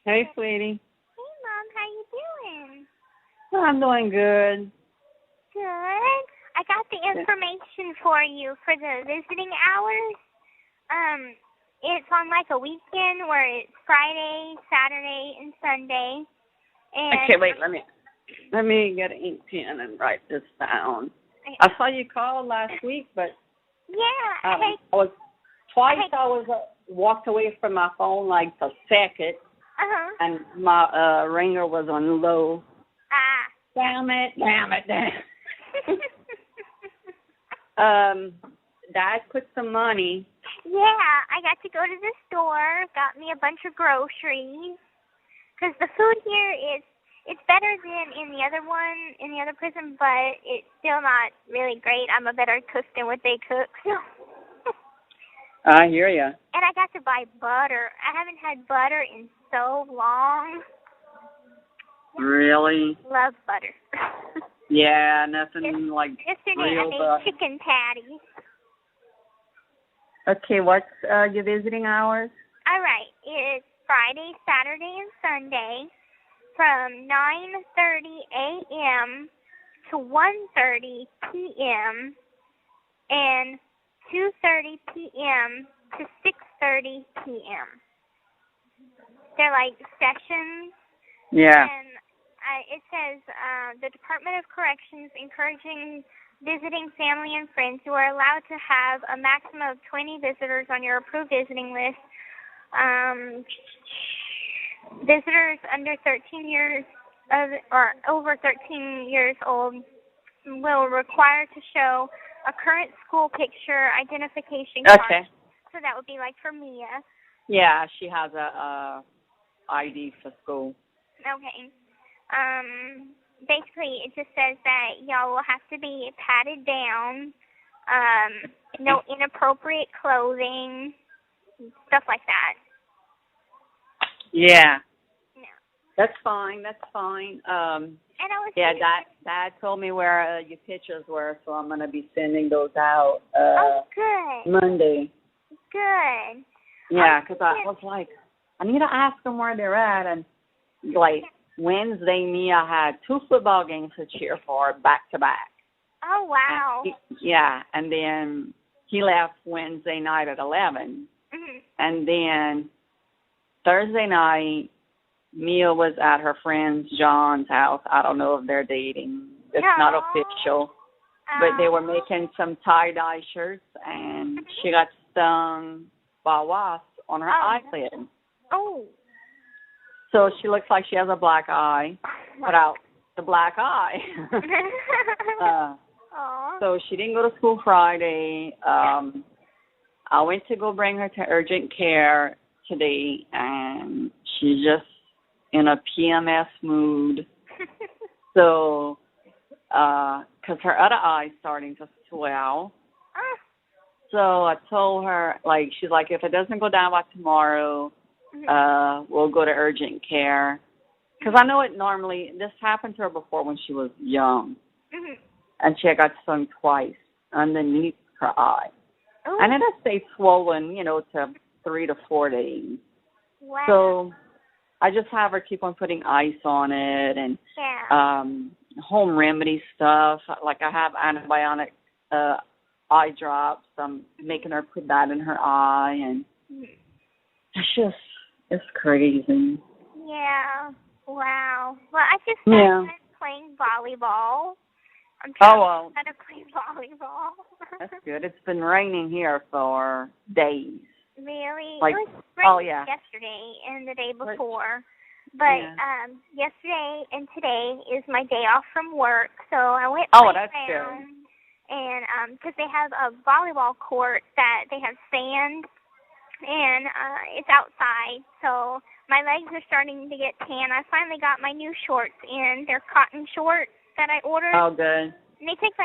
Hey, sweetie. Hey, Mom, how you doing? I'm doing good. Good. I got the information for you for the visiting hours. It's on like a weekend where it's Friday, Saturday, and Sunday. And Okay, wait, let me get an ink pen and write this down. I saw you called last week, but yeah, I was walked away from my phone like a second, and my ringer was on low. Damn it. Dad put some money. Yeah, I got to go to the store, got me a bunch of groceries, because the food here it's better than in the other prison, but it's still not really great. I'm a better cook than what they cook. I hear ya. And I got to buy butter. I haven't had butter in so long. Really? Love butter. Yeah, nothing like yesterday real I made butter. chicken patties. Okay, what's your visiting hours? All right, it's Friday, Saturday, and Sunday from 9:30 a.m. to 1:30 p.m. and 2:30 p.m. to 6:30 p.m. They're like sessions. Yeah. And it says the Department of Corrections encouraging visiting family and friends who are allowed to have a maximum of 20 visitors on your approved visiting list. Visitors under 13 years or over 13 years old will require to show a current school picture identification card. Okay. So that would be like for Mia. Yeah, she has a ID for school. Okay. Basically, it just says that y'all will have to be patted down, no inappropriate clothing, stuff like that. Yeah. No. That's fine. And I was Dad told me where your pictures were, so I'm gonna be sending those out good. Monday. Good. Yeah, 'cause I was like, I need to ask them where they're at, and like Wednesday, Mia had 2 football games to cheer for back to back. Oh wow. And then he left Wednesday night at 11, and then Thursday night, Mia was at her friend John's house. I don't know if they're dating. It's not official. But they were making some tie-dye shirts, and she got stung by a wasp on her eyelid. Oh. So she looks like she has a black eye without the black eye. So she didn't go to school Friday. I went to go bring her to urgent care today, and she's just in a PMS mood. So, 'cause her other eye's starting to swell. So I told her, like, she's like, if it doesn't go down by tomorrow, we'll go to urgent care. 'Cause I know this happened to her before when she was young. And she got stung twice underneath her eye. Ooh. And it has stayed swollen, to 3 to 4 days. Wow. So I just have her keep on putting ice on it and home remedy stuff. Like I have antibiotic eye drops. I'm making her put that in her eye, and it's crazy. Yeah. Wow. Well, I just started playing volleyball. I'm trying to how to play volleyball. That's good. It's been raining here for days. Really? Like, it was raining yesterday and the day before. But yesterday and today is my day off from work, so I went that's around. good. And because they have a volleyball court that they have sand, and it's outside, so my legs are starting to get tan. I finally got my new shorts in. They're cotton shorts that I ordered. Oh, good. And it takes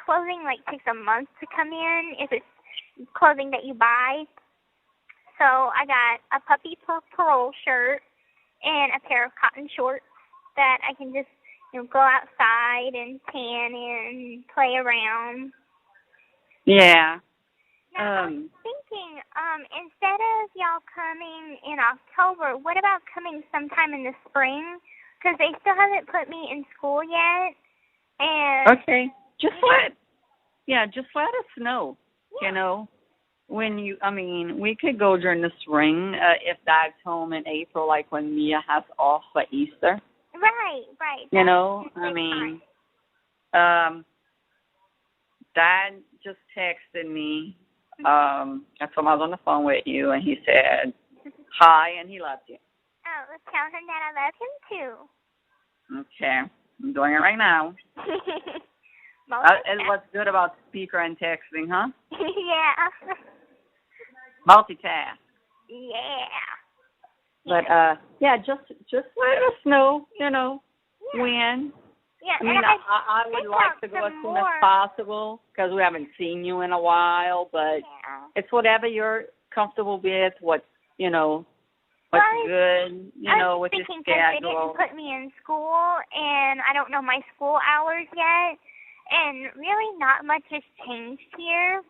clothing takes a month to come in if it's clothing that you buy. So I got a puppy parole shirt and a pair of cotton shorts that I can just go outside and tan in and play around. Yeah. Now, I was thinking, instead of y'all coming in October, what about coming sometime in the spring? Because they still haven't put me in school yet. And Okay. Just let us know. Yeah. You know, we could go during the spring if Dad's home in April, like when Mia has off for Easter. Right. You know, Fine. Dad just texted me. I told him I was on the phone with you, and he said hi, and he loved you. Oh, let's tell him that I love him too. Okay, I'm doing it right now. And what's good about speaker and texting, huh? Yeah. Multitask. Yeah. But just let us know, when. Yeah. I mean, I would like to go as soon as possible because we haven't seen you in a while. But it's whatever you're comfortable with. What's good, with your schedule. They didn't put me in school, and I don't know my school hours yet, and really not much has changed here.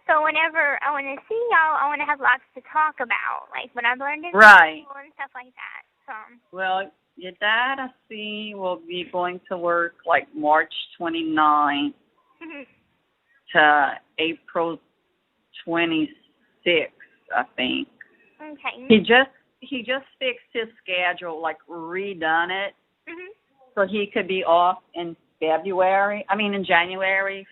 So whenever I want to see y'all, I want to have lots to talk about, like what I've learned in school and stuff like that. So. Well, your dad, I see, will be going to work like March 29th to April 26th, I think. Okay. He just fixed his schedule, like redone it, so he could be off in January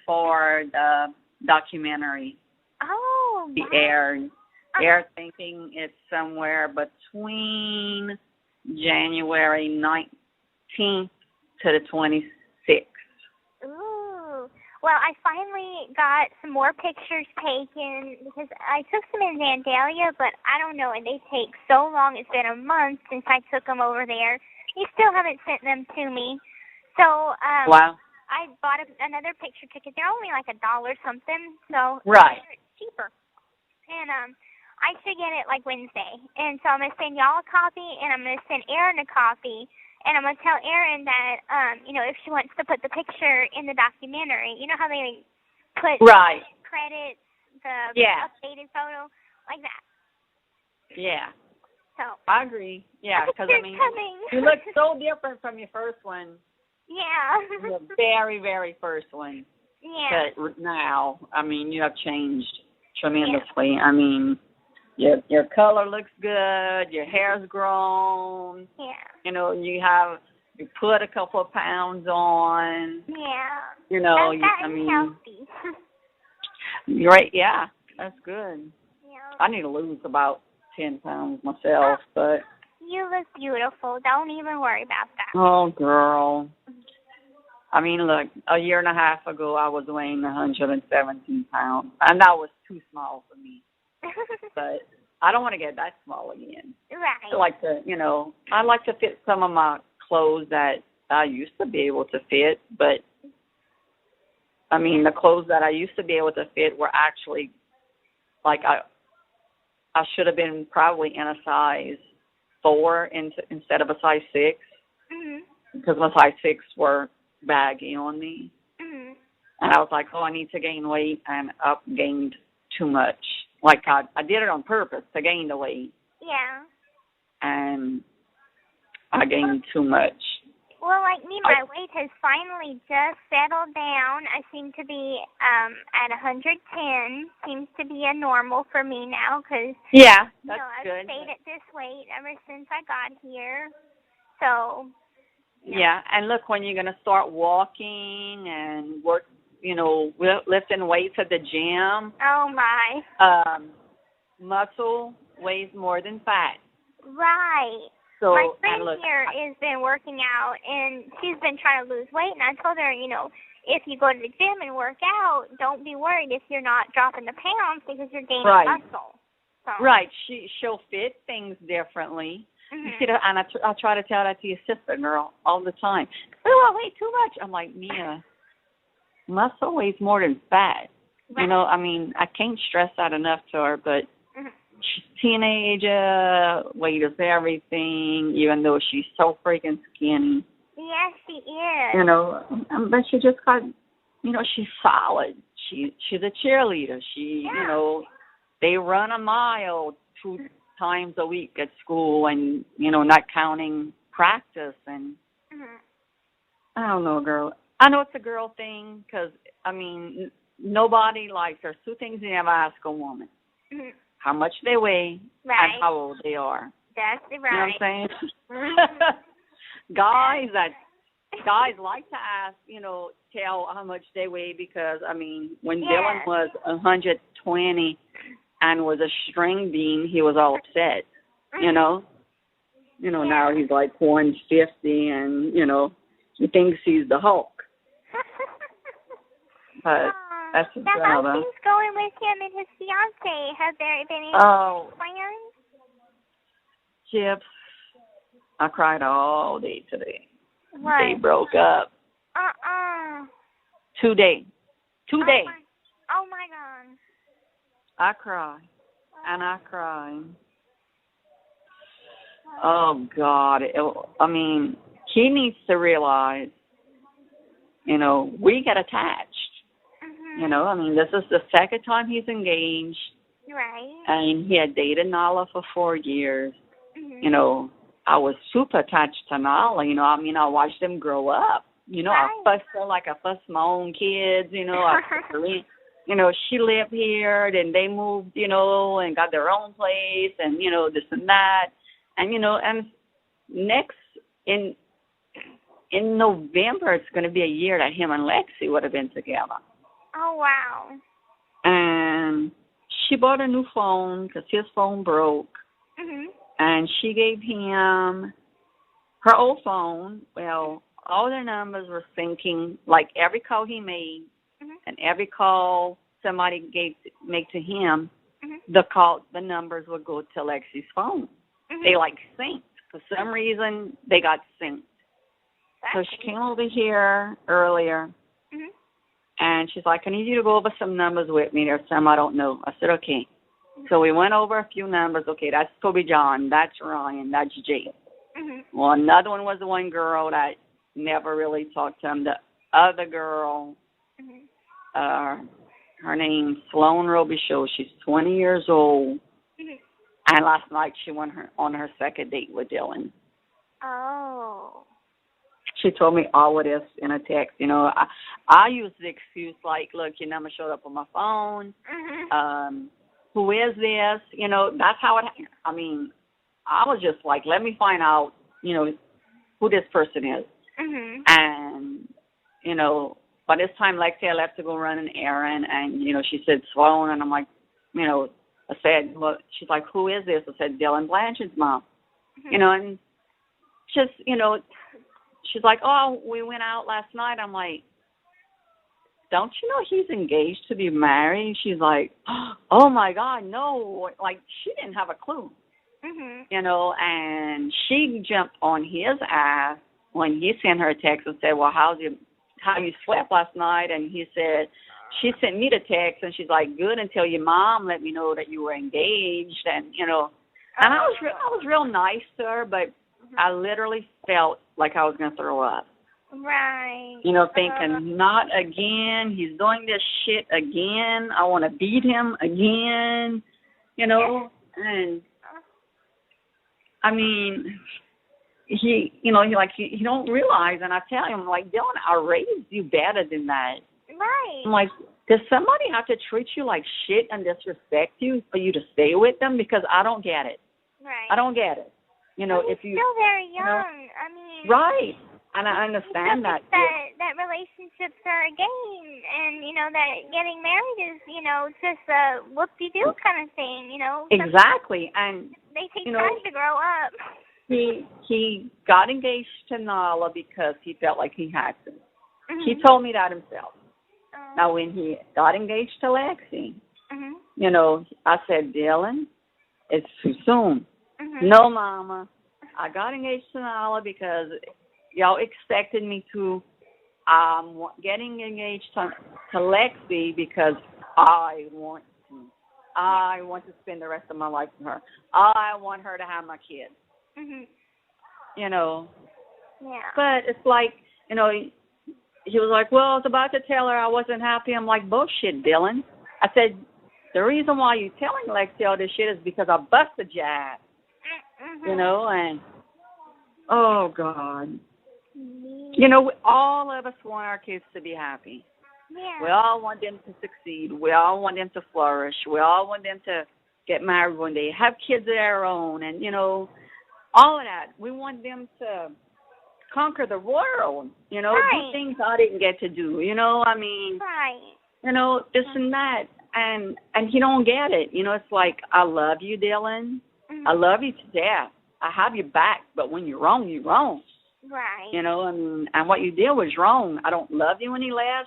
for the documentary. Oh, the aired. They're thinking it's somewhere between January 19th to the 26th. Ooh. Well, I finally got some more pictures taken because I took some in Vandalia, but I don't know, and they take so long. It's been a month since I took them over there. They still haven't sent them to me. So, wow. I bought another picture ticket. They're only like $1 something, so it's cheaper. And I should get it like Wednesday. And so I'm going to send y'all a copy, and I'm going to send Erin a copy. And I'm going to tell Erin that, if she wants to put the picture in the documentary, you know how they put credits, the updated photo, like that. Yeah. So I agree. Yeah, because, you look so different from your first one. Yeah. The very, very first one. Yeah. But now, you have changed tremendously. Yeah. Your color looks good. Your hair's grown. Yeah. You put a couple of pounds on. Yeah. Healthy. You're right. Yeah, that's good. Yeah. I need to lose about 10 pounds myself, but. You look beautiful. Don't even worry about that. Oh, girl. Look, a year and a half ago, I was weighing 117 pounds, and that was too small for me. But I don't want to get that small again. Right. I like to fit some of my clothes that I used to be able to fit, but, the clothes that I used to be able to fit were actually, like, I should have been probably in a size 4 instead of a size 6, because my size 6 were baggy on me. And I was like, I need to gain weight, and up gained too much. Like I did it on purpose to gain the weight. Yeah. And I gained too much. Well, like me, my weight has finally just settled down. I seem to be at 110. Seems to be a normal for me now because that's I've stayed at this weight ever since I got here. So. Yeah, and look, when you're going to start walking and work, lifting weights at the gym. Oh, my. Muscle weighs more than fat. Right. So, my friend here has been working out, and she's been trying to lose weight, and I told her, if you go to the gym and work out, don't be worried if you're not dropping the pounds because you're gaining muscle. So. Right. She'll fit things differently. And I try to tell that to your sister, girl, all the time. Oh, I weigh too much. I'm like, Mia, muscle weighs more than fat. Right. I can't stress that enough to her, but she's a teenager, weight is everything, even though she's so freaking skinny. Yes, she is. But she just got, she's solid. She's a cheerleader. they run a mile 2 times a week at school, and not counting practice. And I don't know, girl. I know it's a girl thing because nobody likes. There's 2 things you never ask a woman: how much they weigh and how old they are. That's right. You know what I'm saying? Guys like to ask, tell how much they weigh because, when Dylan was 120 and was a string bean, he was all upset, Now he's like 150 and, he thinks he's the Hulk. But that's his brother. How's things going with him and his fiancée? Has there been any plans? Chips, I cried all day today. What? They broke up. 2 days. 2 days. Oh my God. I cry. And I cry. Oh God. He needs to realize, we get attached. This is the second time he's engaged. Right. And he had dated Nala for 4 years. I was super attached to Nala. I watched them grow up. I fussed her like I fussed my own kids. She lived here, then they moved, and got their own place, and this and that, and and next in November it's going to be a year that him and Lexi would have been together. Oh wow. And she bought a new phone because his phone broke. And she gave him her old phone. Well, all their numbers were syncing. Like every call he made and every call somebody make to him, the numbers would go to Lexi's phone. They synced. For some reason, they got synced. So she came over here earlier, and she's like, I need you to go over some numbers with me. There's some I don't know. I said, okay. So we went over a few numbers. Okay, that's Toby John, that's Ryan, that's Jay. Well, another one was the one girl that never really talked to him. The other girl, her name's Sloan Robichaud. She's 20 years old. And last night she went on her second date with Dylan. Oh. She told me all of this in a text. I use the excuse like, look, your number showed up on my phone. Who is this? That's how it happened. I was just like, let me find out, who this person is. And, by this time, Lexi, I left to go run an errand, and, she said, Sloan, and I'm like, I said, well, she's like, who is this? I said, Dylan Blanchard's mom. And just, she's like, oh, we went out last night. I'm like, don't you know he's engaged to be married? She's like, oh, my God, no. Like, she didn't have a clue, and she jumped on his ass when he sent her a text and said, well, how you slept last night? And he said, she sent me the text, and she's like, good, until your mom let me know that you were engaged. And, and I was real nice to her, but I literally felt like I was going to throw up. Right. Thinking, not again. He's doing this shit again. I want to beat him again. And he don't realize, and I tell him, like, Dylan, I raised you better than that. Right. I'm like, does somebody have to treat you like shit and disrespect you for you to stay with them? Because I don't get it. Right. I don't get it. If you still very young. Right. And I understand that. That relationships are a game, and that getting married is just a whoop-de-doo kind of thing. Exactly, and they take time to grow up. He got engaged to Nala because he felt like he had to. He told me that himself. Now, when he got engaged to Lexi, I said, Dylan, it's too soon. No, Mama, I got engaged to Nala because y'all expected me to. Getting engaged to Lexi because I want to. I want to spend the rest of my life with her. I want her to have my kids. Yeah. But it's like, he was like, well, I was about to tell her I wasn't happy. I'm like, bullshit, Dylan. I said, the reason why you telling Lexi all this shit is because I busted your ass. Mm-hmm. You know, and oh God. You know, all of us want our kids to be happy. Yeah. We all want them to succeed. We all want them to flourish. We all want them to get married one day, have kids of their own, and, you know, all of that. We want them to conquer the world, you know, Right. do things I didn't get to do, you know, I mean, Right. you know, this and that. And he don't get it. You know, it's like, I love you, Dylan. Mm-hmm. I love you to death. I have your back, but when you're wrong, you're wrong. Right. You know, and what you did was wrong. I don't love you any less.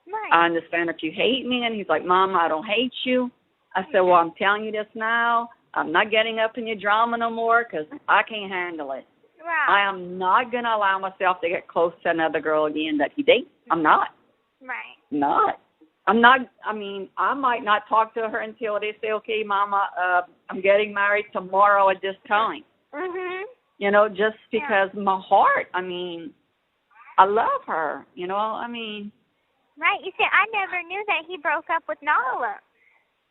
Right. I understand if you hate me. And he's like, Mom, I don't hate you. I said, well, I'm telling you this now. I'm not getting up in your drama no more because I can't handle it. Right. I am not going to allow myself to get close to another girl again that he dates. I'm not. Right. Not. I'm not. I mean, I might not talk to her until they say, okay, Mama, I'm getting married tomorrow at this time. Mhm. You know, just because my heart, I mean, I love her. You know, I mean. Right. You see, I never knew that he broke up with Nala.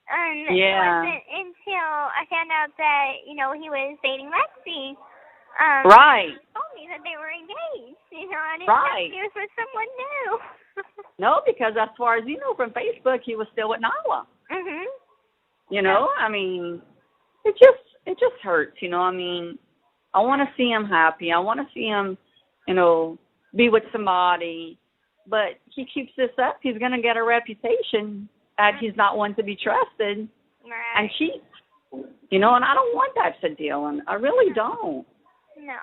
And Yeah. it wasn't until I found out that, you know, he was dating Lexi. Right. He told me that they were engaged. You know, I didn't Right. know he was with someone new. No, because as far as you know from Facebook, he was still with Nala. Mhm. You know, I mean, it just hurts. You know, I mean, I want to see him happy. I want to see him, you know, be with somebody. But he keeps this up, he's going to get a reputation that he's not one to be trusted Right. and cheat. You know, and I don't want that for Dylan. I really don't. No.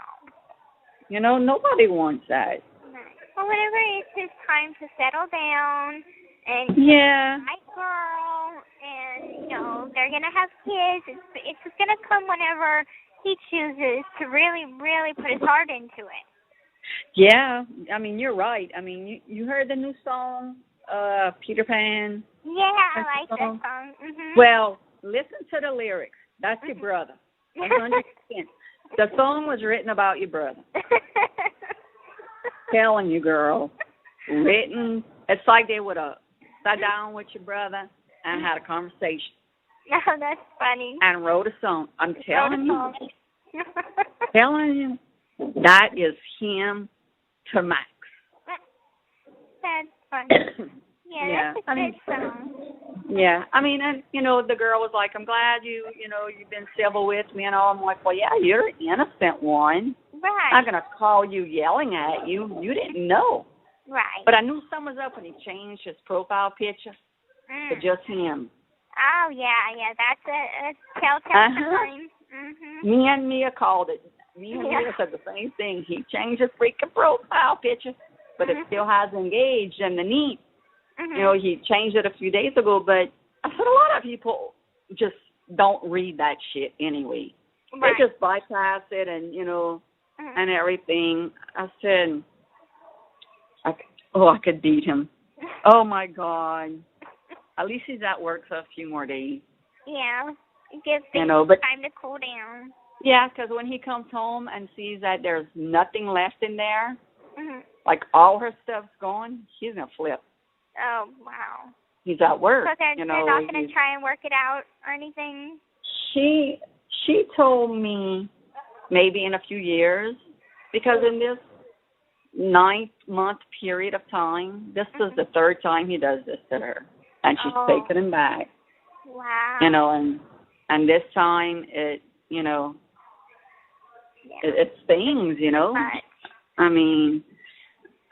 You know, nobody wants that. Right. Well, whenever it's his time to settle down and Yeah. right girl, and, you know, they're going to have kids, it's just going to come whenever he chooses to really, really put his heart into it. Yeah, I mean, you're right. I mean, you heard the new song, Peter Pan? Yeah, I like that song. Mhm. Well, listen to the lyrics. That's your brother. 100%. The song was written about your brother. Telling you, girl. Written. It's like they would have sat down with your brother and had a conversation. No, that's funny. And wrote a song. I'm telling you. Telling you. That is him to max. That's funny. Yeah, that's a good song. Yeah, I mean, and, you know, the girl was like, I'm glad you've been civil with me and all. I'm like, well, yeah, you're an innocent one. Right. I'm not going to call you yelling at you. You didn't know. Right. But I knew something was up when he changed his profile picture to just him. Oh, yeah, that's a telltale sign. Mm-hmm. Me and Mia called it. Me and Mia said the same thing. He changed his freaking profile picture, but it still has engaged and the neat. Mm-hmm. You know, he changed it a few days ago, but I said a lot of people just don't read that shit anyway. Right. They just bypass it and, you know, and everything. I said, I could beat him. Oh, my God. At least he's at work for a few more days. Yeah. It gives things time to cool down. Yeah, because when he comes home and sees that there's nothing left in there, like all her stuff's gone, he's going to flip. Oh, wow. He's at work. So they're not going to try and work it out or anything? She told me maybe in a few years, because in this 9-month period of time, this is the third time he does this to her, and she's taking him back. Wow. You know, and this time it, you know, it stings, you know. Right. I mean,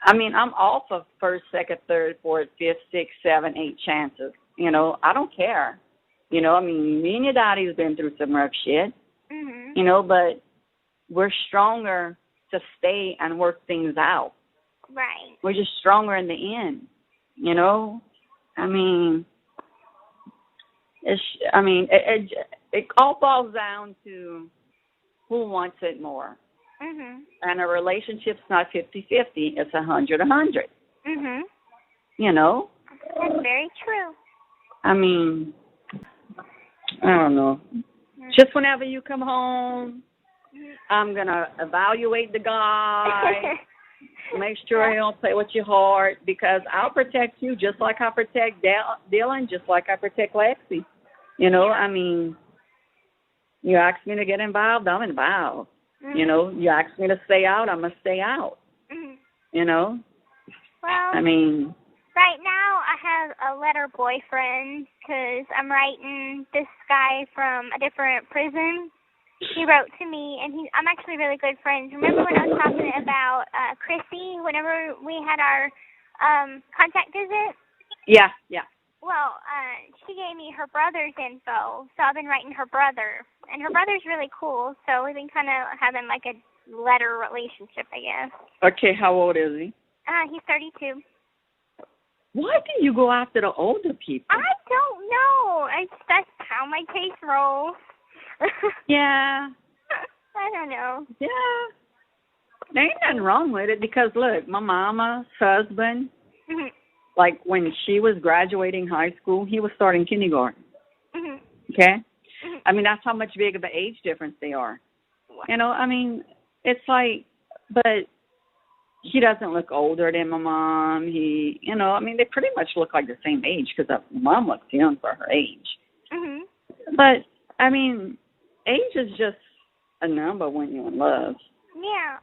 I'm all for first, second, third, fourth, fifth, sixth, seven, 8 chances. You know, I don't care. You know, I mean, me and your daddy's been through some rough shit. Mm-hmm. You know, but we're stronger to stay and work things out. Right. We're just stronger in the end. You know, I mean, it all falls down to who wants it more. Mhm. And a relationship's not 50-50. It's 100-100. Mhm. You know? That's very true. I mean, I don't know. Just whenever you come home, I'm going to evaluate the guy, make sure he don't play with your heart, because I'll protect you just like I protect Dylan, just like I protect Lexi. You know, Yeah. I mean, you ask me to get involved, I'm involved. Mhm. You know, you ask me to stay out, I'm going to stay out. Mhm. You know? Well, I mean, right now I have a letter boyfriend because I'm writing this guy from a different prison. He wrote to me, and I'm actually really good friends. Remember when I was talking about Kristy whenever we had our contact visit? yeah, yeah. Well, she gave me her brother's info, so I've been writing her brother. And her brother's really cool, so we've been kind of having like a letter relationship, I guess. Okay, how old is he? He's 32. Why do you go after the older people? I don't know. That's how my taste rolls. Yeah, I don't know. yeah. There ain't nothing wrong with it because, look, my mama's husband, Mhm. like when she was graduating high school, he was starting kindergarten. Mhm. Okay? Mhm. I mean, that's how much big of an age difference they are. Wow. You know, I mean, it's like, but he doesn't look older than my mom. He, you know, I mean, they pretty much look like the same age because mom looks young for her age. Mhm. But, I mean, age is just a number when you're in love. Yeah.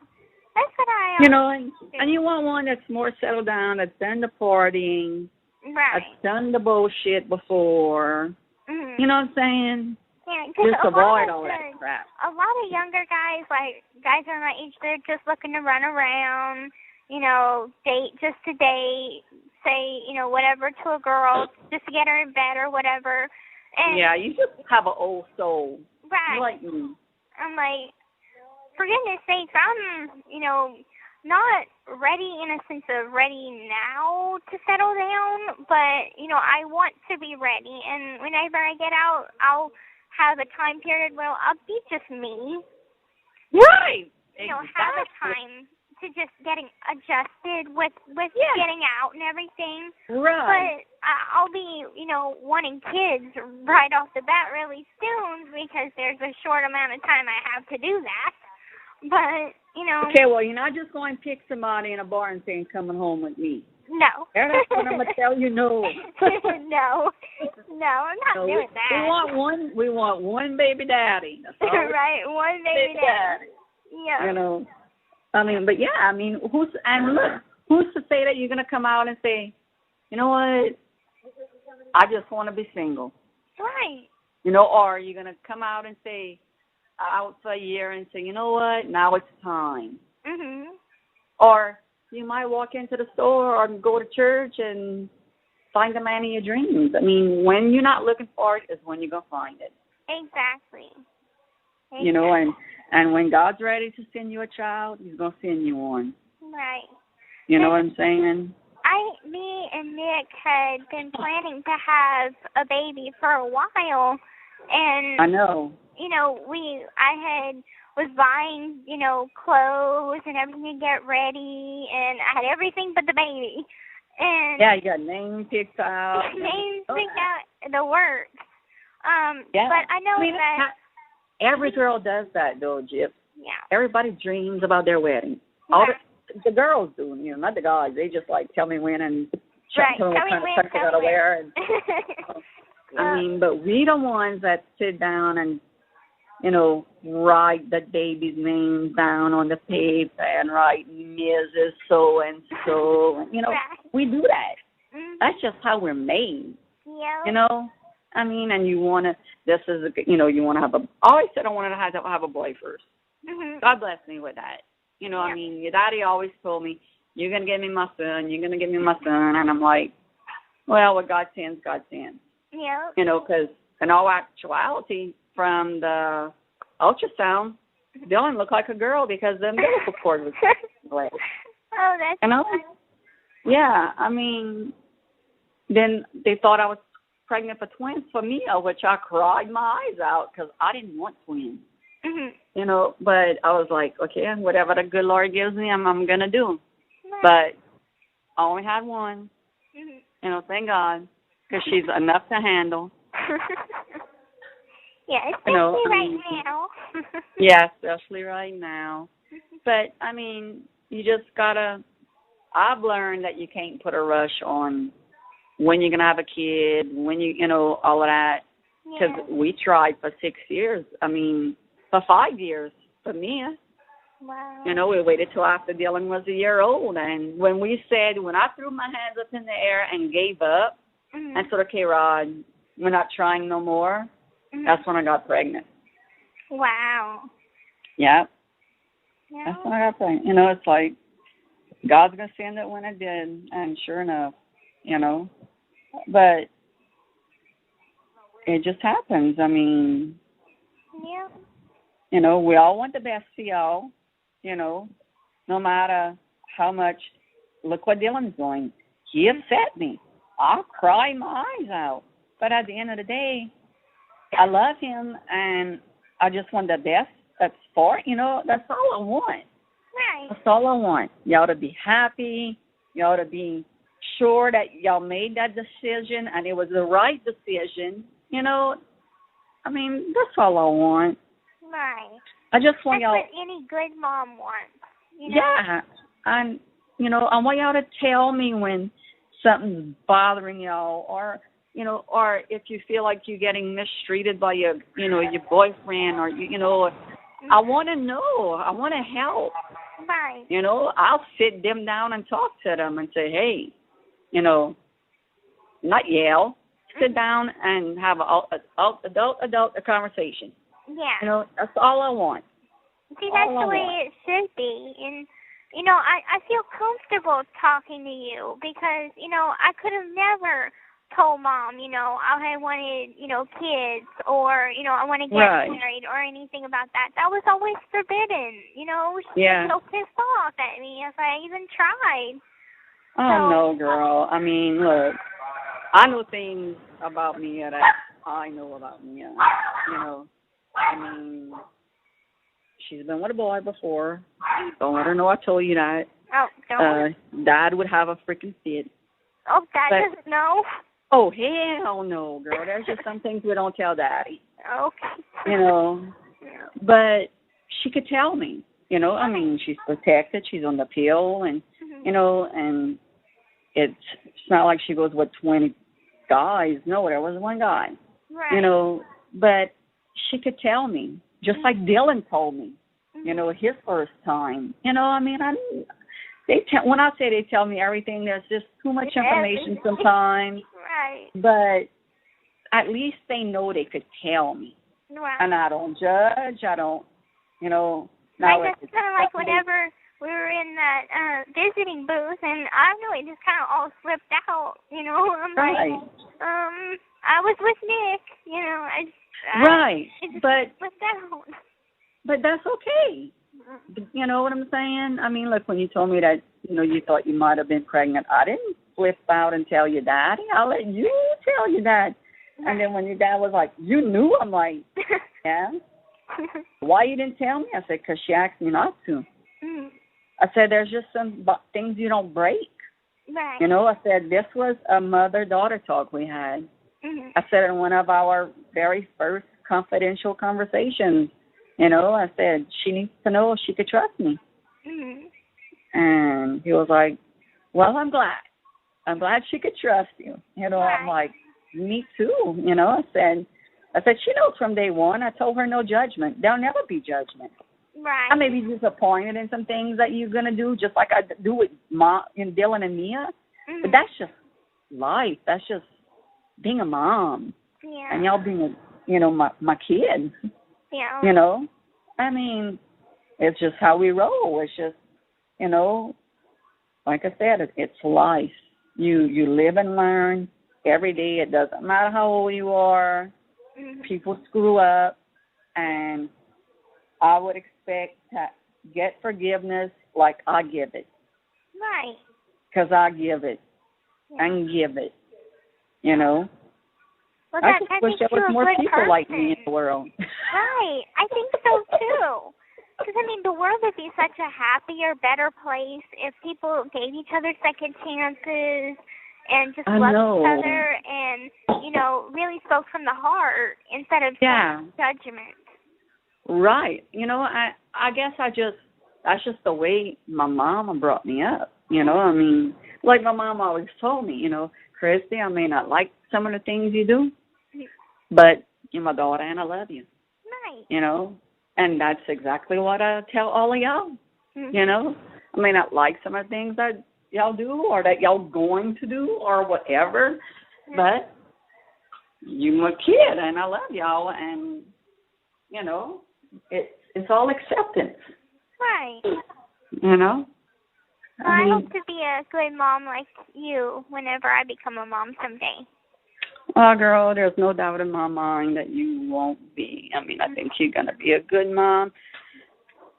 That's what I You know, and do. you want one that's more settled down, that's done the partying, Right. that's done the bullshit before. Mhm. You know what I'm saying? Yeah, because Just avoid all that crap. a lot of younger guys, like guys around my age, they're just looking to run around, you know, date just to date, say, you know, whatever to a girl just to get her in bed or whatever. And Yeah, you just have an old soul. right. Like me. I'm like, for goodness sakes, I'm, you know, not ready in a sense of ready now to settle down, but, you know, I want to be ready. And whenever I get out, I'll have a time period where I'll be just me. Right. You know, have a time to just getting adjusted with getting out and everything. Right. But I'll be, you know, wanting kids right off the bat really soon because there's a short amount of time I have to do that. But, you know. Okay, well, you're not just going to pick somebody in a bar and saying, coming home with me. No. That's what I'm going to tell you, no. No, I'm not doing that. We want one baby daddy. That's all right, one baby daddy. Yeah. You know, I mean, but yeah, I mean, who's to say that you're going to come out and say, you know what, I just want to be single. Right. You know, or you're going to come out and say, out for a year and say, you know what, now it's time. Mhm. Or you might walk into the store or go to church and find the man of your dreams. I mean, when you're not looking for it is when you're going to find it. Exactly. You know, and when God's ready to send you a child, he's going to send you one. Right. You know what I'm saying? Me and Nick had been planning to have a baby for a while, and I know. You know, I was buying, you know, clothes and everything to get ready, and I had everything but the baby. And yeah, you got names picked out. Names picked out, the works. Yeah. But I know that every girl does that, though, Gypsy. Yeah. Everybody dreams about their wedding. Yeah. All the girls do, you know, not the guys. They just like tell me when and tell me what kind of stuff they gotta wear. And, I mean, but we the ones that sit down and, you know, write the baby's name down on the paper and write Mrs. So and so. You know, we do that. Mm-hmm. That's just how we're made. Yeah. You know, I mean, and you want to. This is, you know, you want to have a. I always said I wanted to have a boy first. Mm-hmm. God bless me with that. You know, I mean, your daddy always told me, "You're gonna give me my son. You're gonna give me my son," and I'm like, "Well, what God sends, God sends." Yeah. You know, because in all actuality, from the ultrasound, Dylan looked like a girl because the umbilical cord was late. Oh, that's you know? Yeah, I mean, then they thought I was pregnant for twins for me, which I cried my eyes out because I didn't want twins. Mm-hmm. You know, but I was like, okay, whatever the good Lord gives me, I'm going to do. Right. But I only had one. Mm-hmm. You know, thank God, because she's enough to handle. Yeah, especially right now. Yeah, especially right now. But, I mean, you just got to, I've learned that you can't put a rush on when you're going to have a kid, when you know, all of that. because we tried for 6 years. I mean, for 5 years for me. Wow. You know, we waited till after Dylan was a year old. And when I threw my hands up in the air and gave up and said, okay, Rod, we're not trying no more, that's when I got pregnant. Wow. Yeah. Yeah. That's when I got pregnant. You know, it's like, God's going to send it when it did. And sure enough, you know. But it just happens. I mean, yeah. You know, we all want the best for y'all, you know, no matter how much. Look what Dylan's doing. He upset me. I'll cry my eyes out. But at the end of the day, I love him, and I just want the best that's for, you know, that's all I want. Right. That's all I want. Y'all to be happy. Y'all to be sure that y'all made that decision, and it was the right decision. You know, I mean, that's all I want. Right. I just want y'all. That's what any good mom wants. You know? Yeah. And, you know, I want y'all to tell me when something's bothering y'all, or, you know, or if you feel like you're getting mistreated by your, you know, your boyfriend, or, you know, I want to know. I want to help. Right. You know, I'll sit them down and talk to them and say, hey, you know, not yell. Sit down and have an adult conversation. Yeah. You know, that's all I want. See, that's the way it should be. And, you know, I feel comfortable talking to you because, you know, I could have never told Mom, you know, I wanted, you know, kids, or, you know, I want to get married or anything about that. That was always forbidden. You know, she was so pissed off at me if I even tried. Oh, no, girl. I mean, look, I know things about Mia that I know about Mia. You know, I mean, she's been with a boy before. Don't let her know I told you that. Oh, don't. Dad would have a freaking fit. Oh, Dad doesn't know? Oh, hell no, girl. There's just some things we don't tell Daddy. Okay. You know, but she could tell me. You know, I mean, she's protected. She's on the pill, and, you know, and it's not like she goes with 20 guys. No, there was one guy. Right. You know, but she could tell me, just like Dylan told me, you know, his first time. You know, I mean, when I say they tell me everything, there's just too much information sometimes. Right. But at least they know they could tell me. Right. And I don't judge. I don't, you know. Now that's kind of like whenever we were in that visiting booth, and I don't know, it just kind of all slipped out, you know. I'm like, I was with Nick, you know. It just slipped out. But that's okay. You know what I'm saying? I mean, look, when you told me that, you know, you thought you might have been pregnant, I didn't flip out and tell your daddy. I'll let you tell your dad. And then when your dad was like, you knew, I'm like, yeah. Why you didn't tell me? I said, because she asked me not to. I said, there's just some things you don't break. Right. You know, I said, this was a mother-daughter talk we had. I said in one of our very first confidential conversations, you know, I said, she needs to know if she could trust me. And he was like, well, I'm glad. I'm glad she could trust you. You know, I'm like, me too. You know, I said, she knows from day one. I told her no judgment. There'll never be judgment. Right. I may be disappointed in some things that you're going to do, just like I do with Mom and Dylan and Mia. But that's just life. That's just being a mom. Yeah. And y'all being, you know, my kids. Yeah. You know? I mean, it's just how we roll. It's just, you know, like I said, it's life. You live and learn every day. It doesn't matter how old you are. People screw up, and I would expect to get forgiveness like I give it. Right. Because I give it and give it, you know. Well, I just wish there was more people like me in the world. Right. I think so, too. Because, I mean, the world would be such a happier, better place if people gave each other second chances and just loved each other and, you know, really spoke from the heart instead of judgment. Right. You know, I guess that's just the way my mama brought me up. You know, I mean, like my mom always told me, you know, Kristy, I may not like some of the things you do, but you're my daughter and I love you. Nice. You know, and that's exactly what I tell all of y'all. Mm-hmm. You know, I may not like some of the things that y'all do or that y'all going to do or whatever, but you're my kid and I love y'all, and you know, it's all acceptance. Right. You know. Well, I hope to be a good mom like you whenever I become a mom someday. Oh, girl, there's no doubt in my mind that you won't be. I mean, I think you're going to be a good mom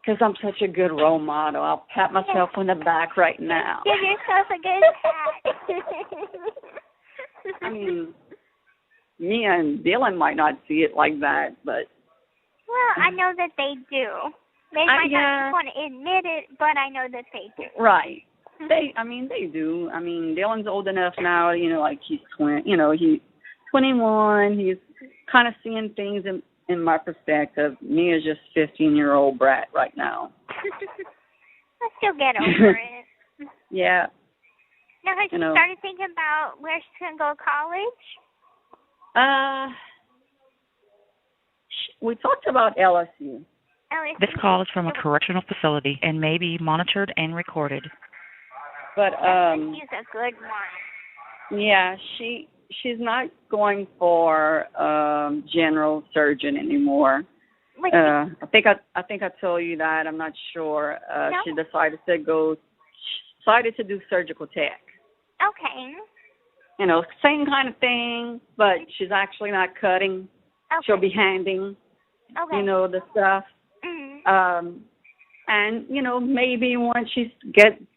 because I'm such a good role model. I'll pat myself on the back right now. Give yourself a good pat. I mean, me and Dylan might not see it like that, but... Well, I know that they do. They might not want to admit it, but I know that they do. Right. They do. I mean, Dylan's old enough now, you know, like he's 21. He's kind of seeing things in my perspective. Me is just 15-year-old brat right now. I'll still get over it. Yeah. Now, has she started thinking about where she's going to go to college? We talked about LSU. This call is from a correctional facility and may be monitored and recorded. But she's a good one. Yeah, she's not going for general surgeon anymore. I think I told you that. I'm not sure. No. She decided to do surgical tech. Okay. You know, same kind of thing, but she's actually not cutting. Okay. She'll be handing. Okay. You know, the stuff. Mm-hmm. And, you know, maybe once she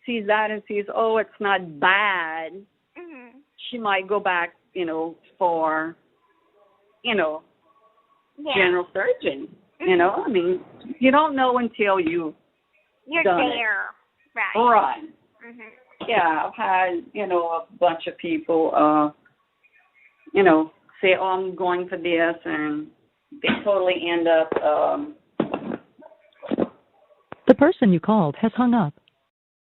sees that and sees, oh, it's not bad, mm-hmm. she might go back, you know, for, you know, general surgeon. Mm-hmm. You know, I mean, you don't know until you're done there. it. Right. Right. Mm-hmm. Yeah, I've had, you know, a bunch of people, you know, say, oh, I'm going for this, and they totally end up... The person you called has hung up.